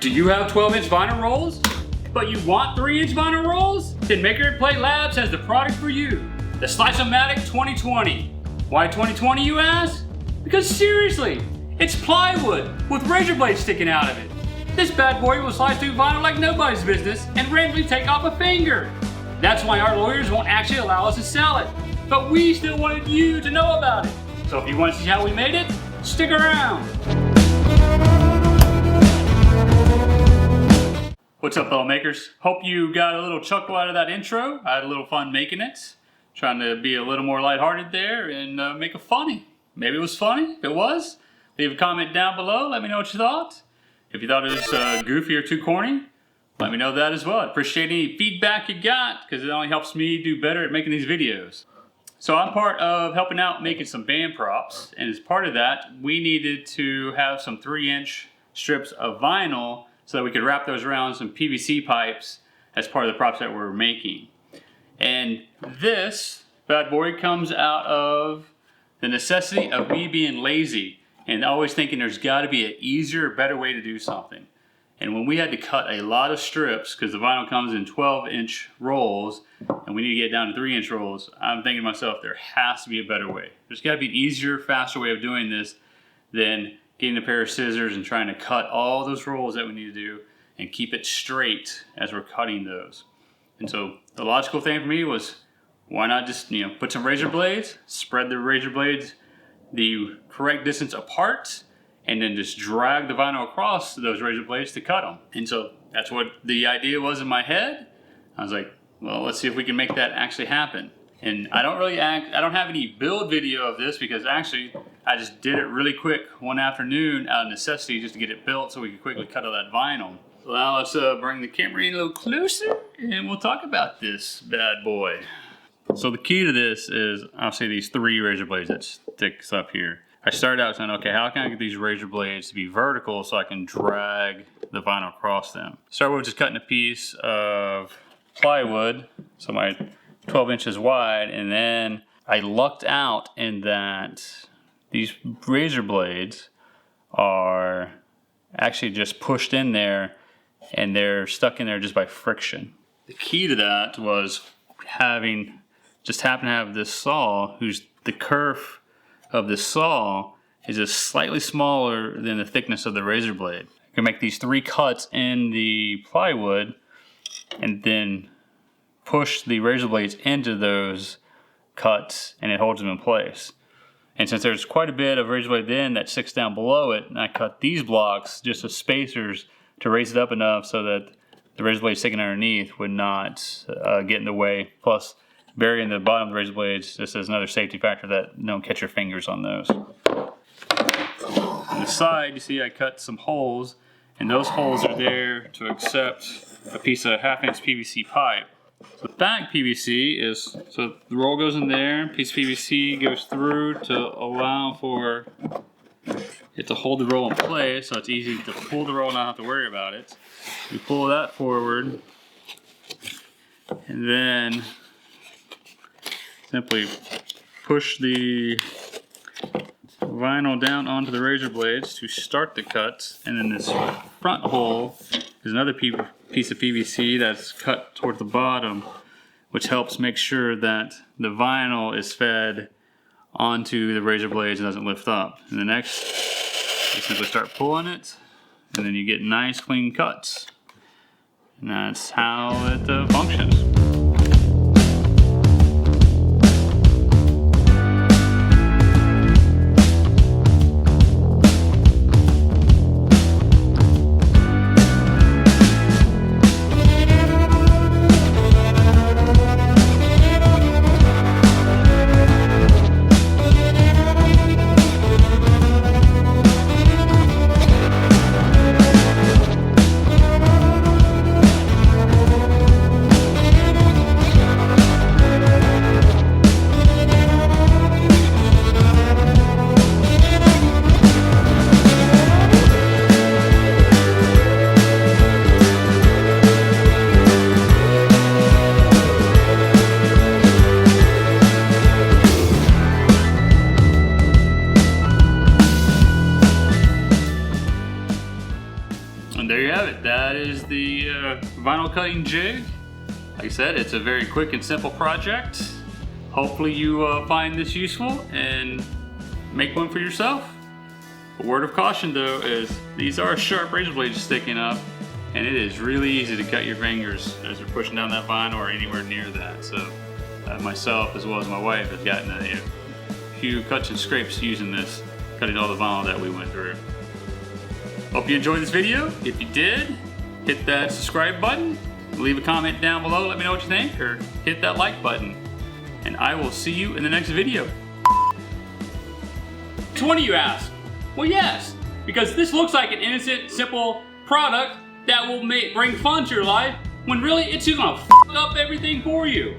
Do you have 12-inch vinyl rolls, but you want 3-inch vinyl rolls? Then Maker & Play Labs has the product for you, the Slice-o-matic 2020. Why 2020, you ask? Because seriously, it's plywood with razor blades sticking out of it. This bad boy will slice through vinyl like nobody's business and randomly take off a finger. That's why our lawyers won't actually allow us to sell it, but we still wanted you to know about it. So if you want to see how we made it, stick around. What's up, fellow makers? Hope you got a little chuckle out of that intro. I had a little fun making it. Trying to be a little more lighthearted there and make it funny. Maybe it was funny. If it was, leave a comment down below. Let me know what you thought. If you thought it was goofy or too corny, let me know that as well. I appreciate any feedback you got because it only helps me do better at making these videos. So I'm part of helping out making some band props, and as part of that, we needed to have some 3-inch strips of vinyl so that we could wrap those around some PVC pipes as part of the props that we're making. And this bad boy comes out of the necessity of me being lazy and always thinking there's got to be an easier, better way to do something. And when we had to cut a lot of strips, because the vinyl comes in 12-inch rolls, and we need to get down to 3-inch rolls, I'm thinking to myself, there has to be a better way. There's got to be an easier, faster way of doing this than getting a pair of scissors and trying to cut all those rolls that we need to do and keep it straight as we're cutting those. And so the logical thing for me was, why not just put some razor blades, spread the razor blades the correct distance apart, and then just drag the vinyl across those razor blades to cut them. And so that's what the idea was in my head. I was like, well, let's see if we can make that actually happen. And I don't have any build video of this because actually I just did it really quick one afternoon out of necessity just to get it built so we could quickly cut all that vinyl. So now let's bring the camera in a little closer and we'll talk about this bad boy. So the key to this is obviously these 3 razor blades that sticks up here. I started out saying, okay, how can I get these razor blades to be vertical so I can drag the vinyl across them? Started with just cutting a piece of plywood, so my 12 inches wide, and then I lucked out in that these razor blades are actually just pushed in there and they're stuck in there just by friction. The key to that was happen to have this saw whose the kerf of the saw is just slightly smaller than the thickness of the razor blade. You can make these 3 cuts in the plywood and then push the razor blades into those cuts and it holds them in place. And since there's quite a bit of razor blade then that sticks down below it, and I cut these blocks just as spacers to raise it up enough so that the razor blade sticking underneath would not get in the way. Plus, burying the bottom of the razor blades just as another safety factor that don't catch your fingers on those. On the side, you see I cut some holes, and those holes are there to accept a piece of 1/2-inch PVC pipe. So the back PVC is, so the roll goes in there, piece of PVC goes through to allow for it to hold the roll in place, so it's easy to pull the roll and not have to worry about it. You pull that forward, and then simply push the vinyl down onto the razor blades to start the cuts, and then this front hole is another piece of PVC that's cut toward the bottom, which helps make sure that the vinyl is fed onto the razor blades and doesn't lift up. And the next, you simply start pulling it, and then you get nice clean cuts. And that's how it functions. you have it. That is the vinyl cutting jig. Like I said, it's a very quick and simple project. Hopefully you find this useful and make one for yourself. A word of caution though is these are sharp razor blades sticking up, and it is really easy to cut your fingers as you're pushing down that vinyl or anywhere near that. So myself as well as my wife have gotten a few cuts and scrapes using this, cutting all the vinyl that we went through. Hope you enjoyed this video. If you did, hit that subscribe button, leave a comment down below, let me know what you think, or hit that like button. And I will see you in the next video. Which one of you asked? Well, yes, because this looks like an innocent, simple product that will bring fun to your life, when really it's just gonna f up everything for you.